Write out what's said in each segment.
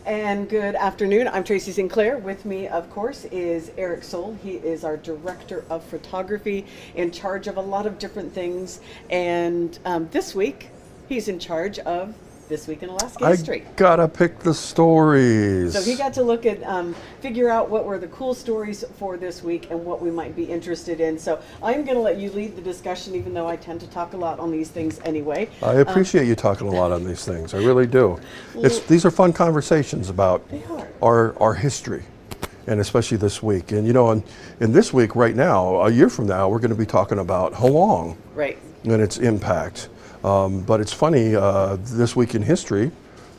And good afternoon. I'm Tracy Sinclair. With me, of course, is Eric Soule. He is our director of photography, in charge of a lot of different things. And this week, he's in charge of This Week in Alaska History. I gotta pick the stories. So he got to look at, figure out what were the cool stories for this week and what we might be interested in. So I'm going to let you lead the discussion, even though I tend to talk a lot on these things anyway. I appreciate you talking a lot on these things. I really do. These are fun conversations about our history, and especially this week. And you know, in this week right now, a year from now, we're going to be talking about Halong, right, and its impact. But it's funny, this week in history,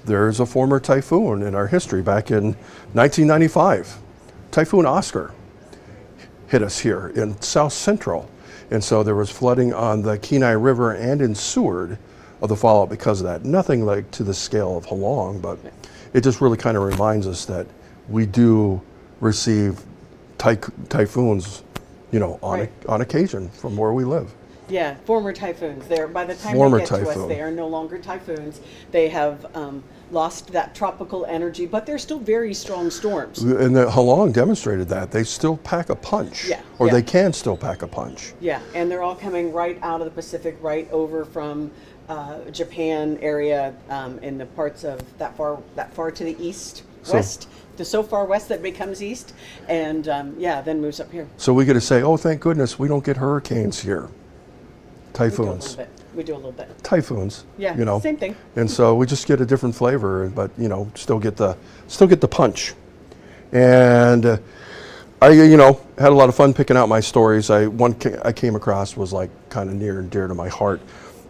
there's a former typhoon in our history. Back in 1995, Typhoon Oscar hit us here in Southcentral. And so there was flooding on the Kenai River and in Seward of the fallout because of that. Nothing like to the scale of Halong, but it just really kind of reminds us that we do receive typhoons, you know, on occasion from where we live. Yeah, former typhoons. By the time Former they get to us, typhoon. they are no longer typhoons. They have lost that tropical energy, but they're still very strong storms. And the Halong demonstrated that. They still pack a punch. Yeah, or yeah. they can still pack a punch. Yeah, and they're all coming right out of the Pacific, right over from Japan area, in the parts of that far to the east, west. So far west that becomes east, and then moves up here. So we get to say, oh, thank goodness we don't get hurricanes here. Typhoons. We do a little bit. Typhoons. Yeah, you know, same thing. And so we just get a different flavor, but you know, still get the punch. And I had a lot of fun picking out my stories. One I came across was like kind of near and dear to my heart.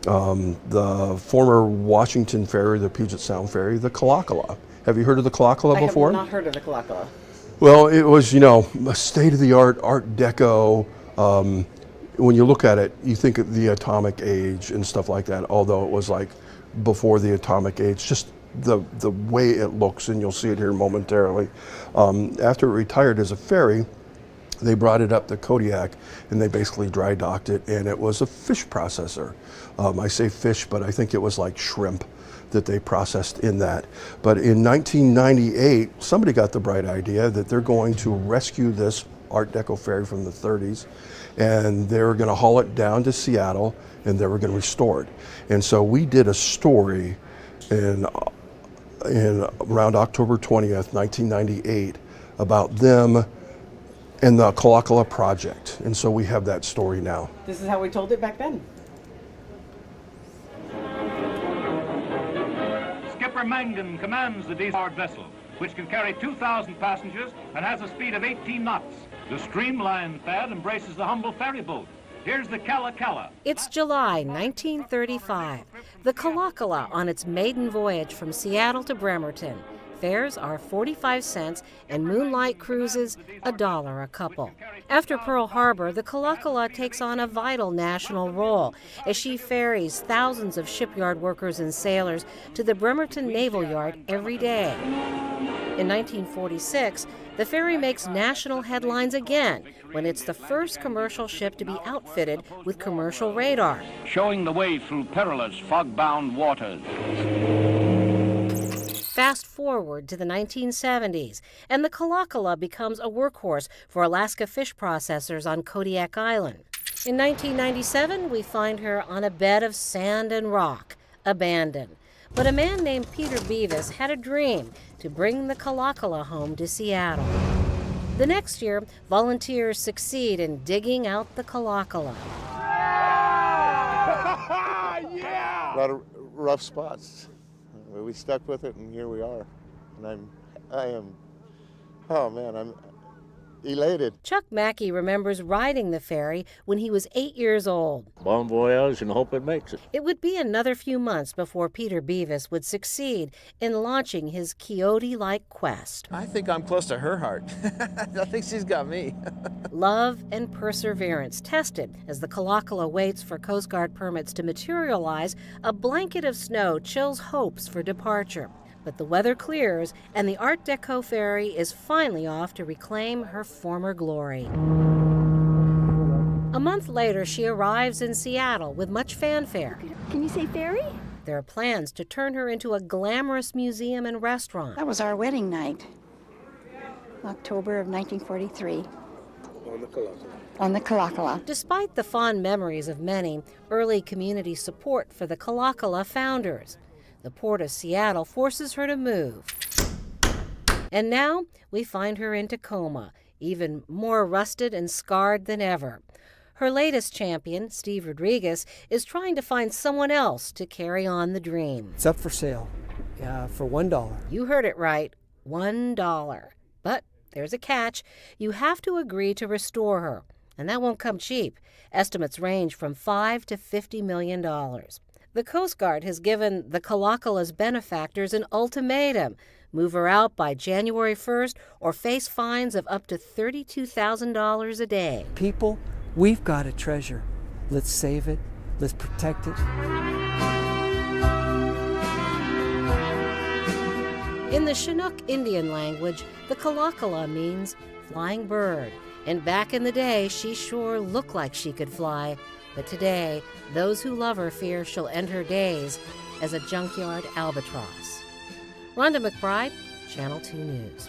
The former Washington ferry, the Puget Sound ferry, the Kalakala. Have you heard of the Kalakala before? I have not heard of the Kalakala. Well, it was, a state-of-the-art Art Deco. When you look at it, you think of the atomic age and stuff like that, although it was like before the atomic age, just the way it looks, and you'll see it here momentarily. After it retired as a ferry, they brought it up to Kodiak, and they basically dry docked it, and it was a fish processor. I say fish, but I think it was like shrimp that they processed in that. But in 1998, somebody got the bright idea that they're going to rescue this Art Deco ferry from the 30s, and they were going to haul it down to Seattle, and they were going to restore it. And so we did a story in around October 20th, 1998, about them and the Kalakala project. And so we have that story now. This is how we told it back then. Skipper Mangan commands the diesel-powered vessel, which can carry 2,000 passengers and has a speed of 18 knots. The streamlined pad embraces the humble ferry boat. Here's the Kalakala. It's July 1935. The Kalakala on its maiden voyage from Seattle to Bremerton. Fares are 45 cents and moonlight cruises $1 a couple. After Pearl Harbor, the Kalakala takes on a vital national role as she ferries thousands of shipyard workers and sailors to the Bremerton Naval Yard every day. In 1946, the ferry makes national headlines again when it's the first commercial ship to be outfitted with commercial radar. Showing the way through perilous fog-bound waters. Fast forward to the 1970s, and the Kalakala becomes a workhorse for Alaska fish processors on Kodiak Island. In 1997, we find her on a bed of sand and rock, abandoned. But a man named Peter Beavis had a dream to bring the Kalakala home to Seattle. The next year, volunteers succeed in digging out the Kalakala. Yeah! A lot of rough spots. We stuck with it, and here we are. And I'm elated. Chuck Mackey remembers riding the ferry when he was 8 years old. Bon voyage and hope it makes it. It would be another few months before Peter Beavis would succeed in launching his Quixote-like quest. I think I'm close to her heart. I think she's got me. Love and perseverance tested as the Kalakala waits for Coast Guard permits to materialize. A blanket of snow chills hopes for departure. But the weather clears, and the Art Deco ferry is finally off to reclaim her former glory. A month later, she arrives in Seattle with much fanfare. Can you say ferry? There are plans to turn her into a glamorous museum and restaurant. That was our wedding night, October of 1943. On the Kalakala. Despite the fond memories of many, early community support for the Kalakala founders, the Port of Seattle forces her to move. And now we find her in Tacoma, even more rusted and scarred than ever. Her latest champion, Steve Rodriguez, is trying to find someone else to carry on the dream. It's up for sale for $1. You heard it right, $1. But there's a catch. You have to agree to restore her, and that won't come cheap. Estimates range from $5 to $50 million. The Coast Guard has given the Kalakala's benefactors an ultimatum. Move her out by January 1st or face fines of up to $32,000 a day. People, we've got a treasure. Let's save it. Let's protect it. In the Chinook Indian language, the Kalakala means flying bird. And back in the day, she sure looked like she could fly. But today, those who love her fear she'll end her days as a junkyard albatross. Rhonda McBride, Channel 2 News.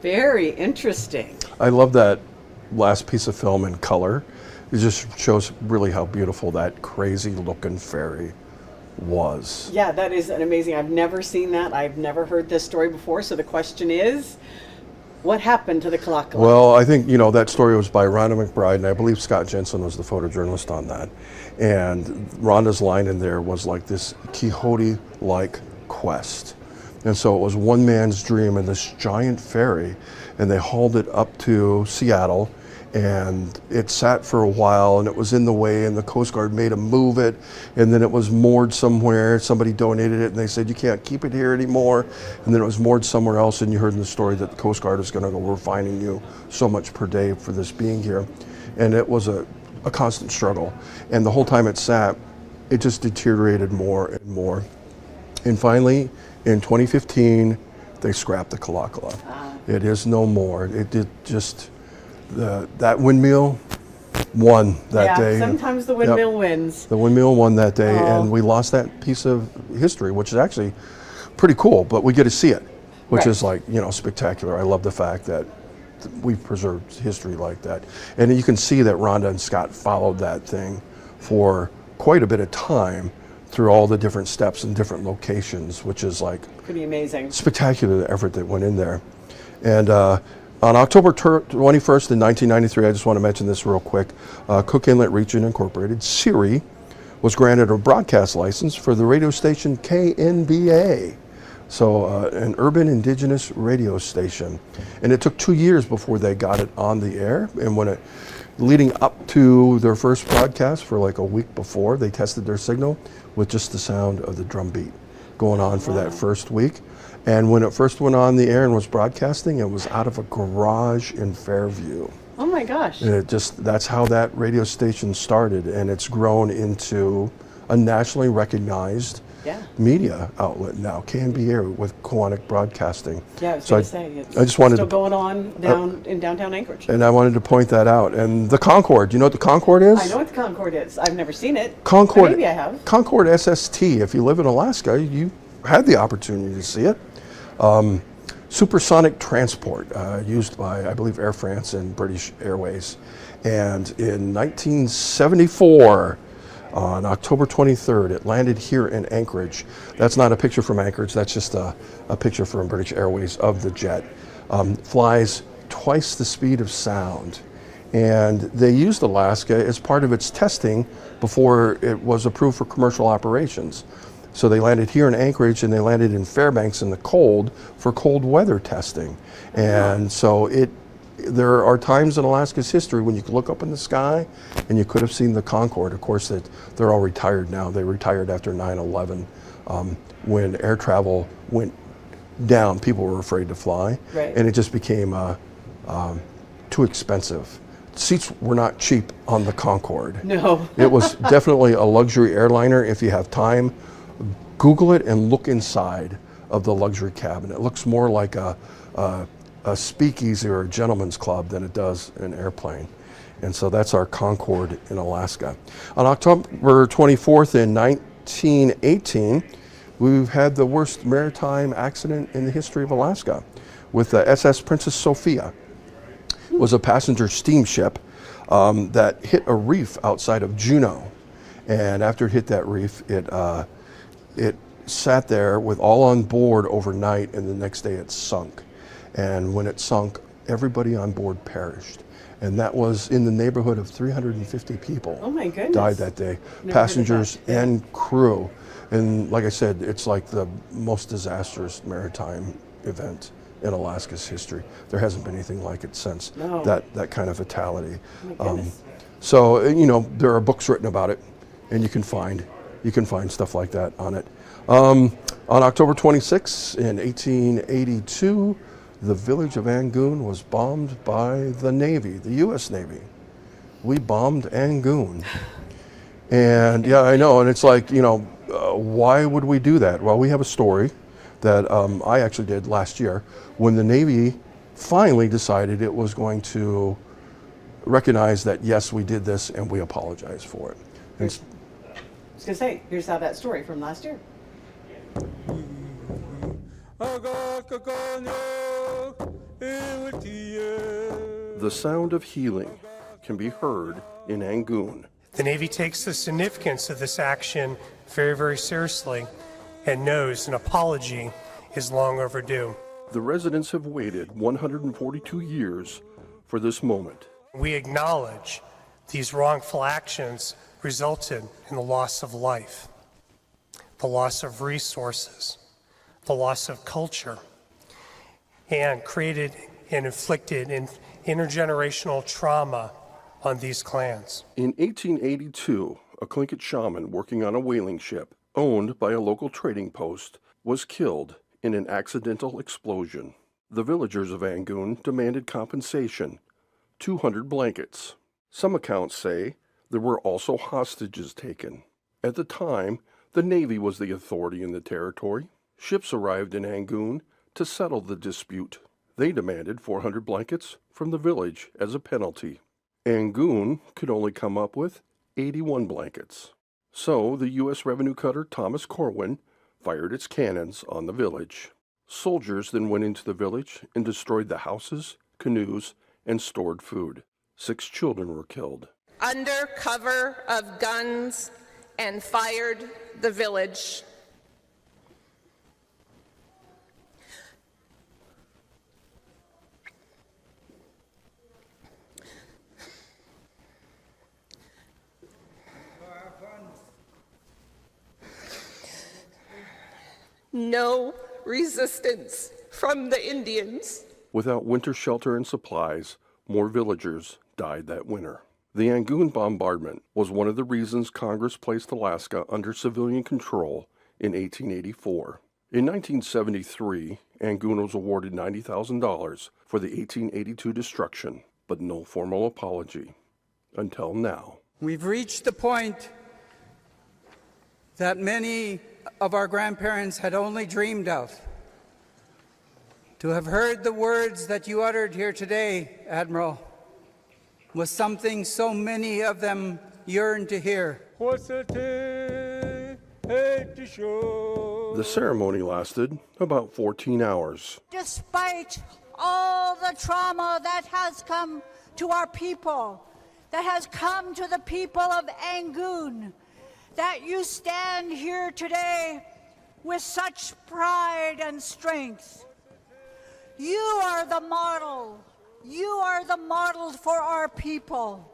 Very interesting. I love that last piece of film in color. It just shows really how beautiful that crazy looking ferry was. Yeah, that is an amazing. I've never seen that. I've never heard this story before. So the question is, what happened to the Kalakala? Well, I think, that story was by Rhonda McBride, and I believe Scott Jensen was the photojournalist on that. And Rhonda's line in there was like this Quixote-like quest. And so it was one man's dream in this giant ferry, and they hauled it up to Seattle, and it sat for a while, and it was in the way, and the Coast Guard made them move it, and then it was moored somewhere. Somebody donated it, and they said, you can't keep it here anymore. And then it was moored somewhere else, and you heard in the story that the Coast Guard is going to go, we're fining you so much per day for this being here. And it was a constant struggle. And the whole time it sat, it just deteriorated more and more. And finally, in 2015, they scrapped the Kalakala. It is no more. It did just... that windmill won that day. Sometimes the windmill wins. The windmill won that day, and we lost that piece of history, which is actually pretty cool, but we get to see it, which is like, spectacular. I love the fact that we've preserved history like that. And you can see that Rhonda and Scott followed that thing for quite a bit of time through all the different steps and different locations, which is like pretty amazing. Spectacular, the effort that went in there. And on October 21st in 1993, I just want to mention this real quick, Cook Inlet Region Incorporated, SERI, was granted a broadcast license for the radio station KNBA, so an urban indigenous radio station. And it took 2 years before they got it on the air, and leading up to their first broadcast for like a week before, they tested their signal with just the sound of the drum beat going on for that first week. And when it first went on the air and was broadcasting, it was out of a garage in Fairview. Oh my gosh. And that's how that radio station started, and it's grown into a nationally recognized media outlet now, KNBA with Kiwanis Broadcasting. Yeah, I was going to say, it's I just wanted still to, going on down in downtown Anchorage. And I wanted to point that out. And the Concorde, do you know what the Concorde is? I know what the Concorde is. I've never seen it. Concorde, maybe I have. Concorde SST, if you live in Alaska, you had the opportunity to see it. Supersonic transport used by, I believe, Air France and British Airways. And in 1974, on October 23rd, it landed here in Anchorage. That's not a picture from Anchorage, that's just a picture from British Airways of the jet. Flies twice the speed of sound. And they used Alaska as part of its testing before it was approved for commercial operations. So they landed here in Anchorage, and they landed in Fairbanks in the cold for cold weather testing. And so there are times in Alaska's history when you could look up in the sky and you could have seen the Concorde. Of course, they're all retired now. They retired after 9/11 when air travel went down. People were afraid to fly, and it just became too expensive. Seats were not cheap on the Concorde. No. It was definitely a luxury airliner. If you have time, Google it and look inside of the luxury cabin. It looks more like a speakeasy or a gentleman's club than it does an airplane. And so that's our Concord in Alaska. On October 24th in 1918, we've had the worst maritime accident in the history of Alaska with the SS Princess Sophia. It was a passenger steamship that hit a reef outside of Juneau. And after it hit that reef, it sat there with all on board overnight, and the next day it sunk. And when it sunk, everybody on board perished. And that was in the neighborhood of 350 people. Oh my goodness. Died that day, Never passengers heard of that. and crew. And like I said, it's like the most disastrous maritime event in Alaska's history. There hasn't been anything like it since. No. That kind of fatality. Oh my goodness. So you know, there are books written about it, and you can find stuff like that on it. On October 26, in 1882, the village of Angoon was bombed by the Navy, the U.S. Navy. We bombed Angoon. And yeah, I know, and it's like, you know, why would we do that? Well, we have a story that I actually did last year when the Navy finally decided it was going to recognize that, yes, we did this and we apologize for it. And I was going to say, here's how that story from last year. the sound of healing can be heard in Angoon. The Navy takes the significance of this action very, very seriously and knows an apology is long overdue. The residents have waited 142 years for this moment. We acknowledge these wrongful actions resulted in the loss of life, the loss of resources, the loss of culture, and created and inflicted intergenerational trauma on these clans. In 1882, a Tlingit shaman working on a whaling ship owned by a local trading post was killed in an accidental explosion. The villagers of Angoon demanded compensation, 200 blankets. Some accounts say there were also hostages taken. At the time, the Navy was the authority in the territory. Ships arrived in Angoon to settle the dispute. They demanded 400 blankets from the village as a penalty. Angoon could only come up with 81 blankets. So the U.S. revenue cutter Thomas Corwin fired its cannons on the village. Soldiers then went into the village and destroyed the houses, canoes, and stored food. 6 children were killed. Under cover of guns and fired the village. No resistance from the Indians. Without winter shelter and supplies, more villagers died that winter. The Angoon bombardment was one of the reasons Congress placed Alaska under civilian control in 1884. In 1973, Angoon was awarded $90,000 for the 1882 destruction, but no formal apology. Until now. We've reached the point that many of our grandparents had only dreamed of. To have heard the words that you uttered here today, Admiral, was something so many of them yearned to hear. The ceremony lasted about 14 hours. Despite all the trauma that has come to our people, that has come to the people of Angoon, that you stand here today with such pride and strength. You are the model. You are the model for our people.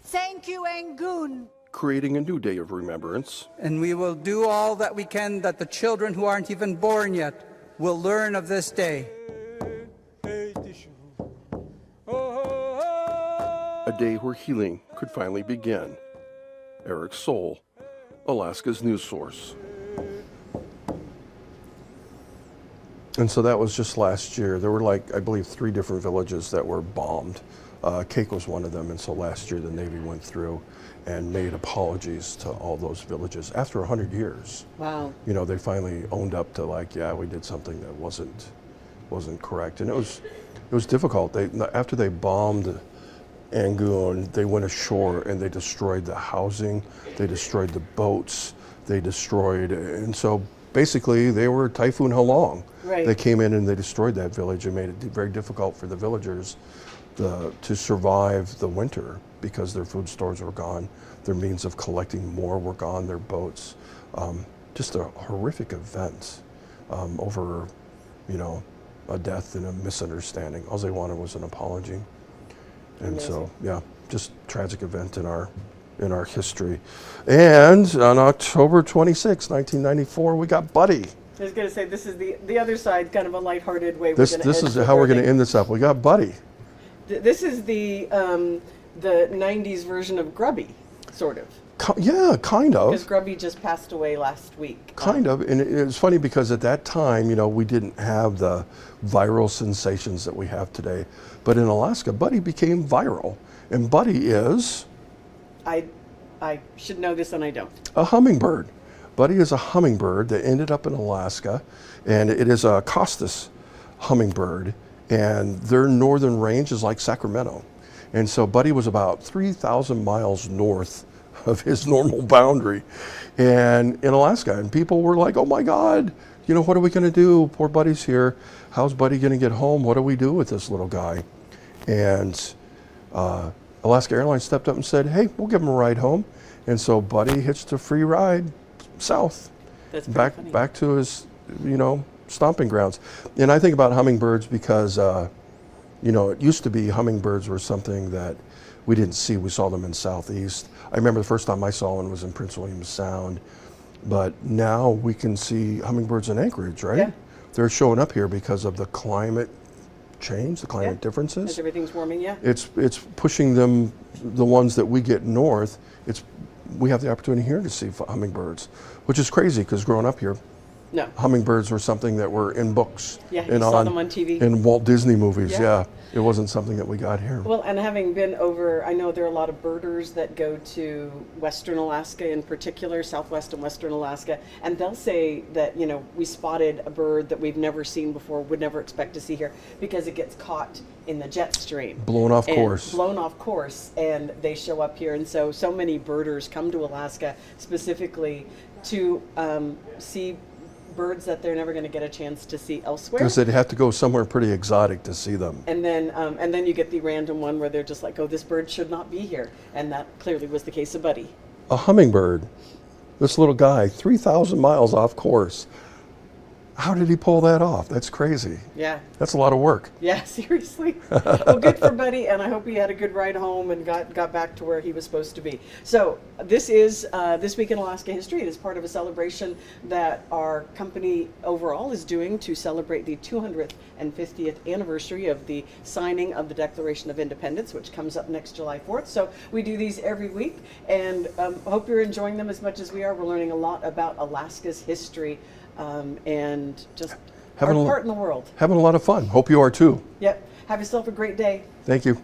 Thank you, Angoon. Creating a new day of remembrance. And we will do all that we can that the children who aren't even born yet will learn of this day. A day where healing could finally begin. Eric Sohl, Alaska's news source. And so that was just last year. There were I believe 3 different villages that were bombed. Cake was one of them, and so last year the Navy went through and made apologies to all those villages after 100 years. Wow. You know, they finally owned up to yeah, we did something that wasn't correct, and it was difficult. After they bombed Angoon, they went ashore and they destroyed the housing, they destroyed the boats, they destroyed, and so basically they were Typhoon Halong. Right. They came in and they destroyed that village and made it very difficult for the villagers to survive the winter because their food stores were gone, their means of collecting more were gone, their boats. Just a horrific event over, a death and a misunderstanding. All they wanted was an apology. And Amazing. so, yeah, just tragic event in our history. And on October 26, 1994, we got Buddy. I was going to say, this is the other side, kind of a lighthearted way. This is how we're going to end this up. We got Buddy. This is the 90s version of Grubby, sort of. Yeah, kind of. Because Grubby just passed away last week. Kind of, and it's funny because at that time, we didn't have the viral sensations that we have today. But in Alaska, Buddy became viral. And Buddy is? I should know this and I don't. A hummingbird. Buddy is a hummingbird that ended up in Alaska, and it is a Costus hummingbird, and their northern range is like Sacramento. And so Buddy was about 3,000 miles north of his normal boundary and in Alaska, and people were like, oh my God, what are we going to do? Poor Buddy's here. How's Buddy going to get home? What do we do with this little guy? And Alaska Airlines stepped up and said, hey, we'll give him a ride home. And so Buddy hitched a free ride south. That's funny. Back to his stomping grounds. And I think about hummingbirds because it used to be hummingbirds were something that we didn't see. We saw them in Southeast. I remember the first time I saw one was in Prince William Sound. But now we can see hummingbirds in Anchorage, right? Yeah. They're showing up here because of the climate change, the climate differences. As everything's warming, yeah. It's pushing them, the ones that we get north, we have the opportunity here to see hummingbirds, which is crazy because growing up here, No. hummingbirds were something that were in books. Yeah, you and saw them on TV. In Walt Disney movies, Yeah. yeah. It wasn't something that we got here. Well, and having been over, I know there are a lot of birders that go to Western Alaska in particular, Southwest and Western Alaska, and they'll say that, we spotted a bird that we've never seen before, would never expect to see here, because it gets caught in the jet stream. Blown off course, and they show up here. And so many birders come to Alaska specifically to see birds that they're never going to get a chance to see elsewhere. Because they'd have to go somewhere pretty exotic to see them. And then you get the random one where they're just like, oh, this bird should not be here. And that clearly was the case of Buddy. A hummingbird, this little guy, 3,000 miles off course. How did he pull that off? That's crazy. Yeah. That's a lot of work. Yeah, seriously. Well, good for Buddy, and I hope he had a good ride home and got back to where he was supposed to be. So this is This Week in Alaska History. It is part of a celebration that our company overall is doing to celebrate the 250th anniversary of the signing of the Declaration of Independence, which comes up next July 4th. So we do these every week, and hope you're enjoying them as much as we are. We're learning a lot about Alaska's history and just our part in the world. Having a lot of fun. Hope you are too. Yep. Have yourself a great day. Thank you.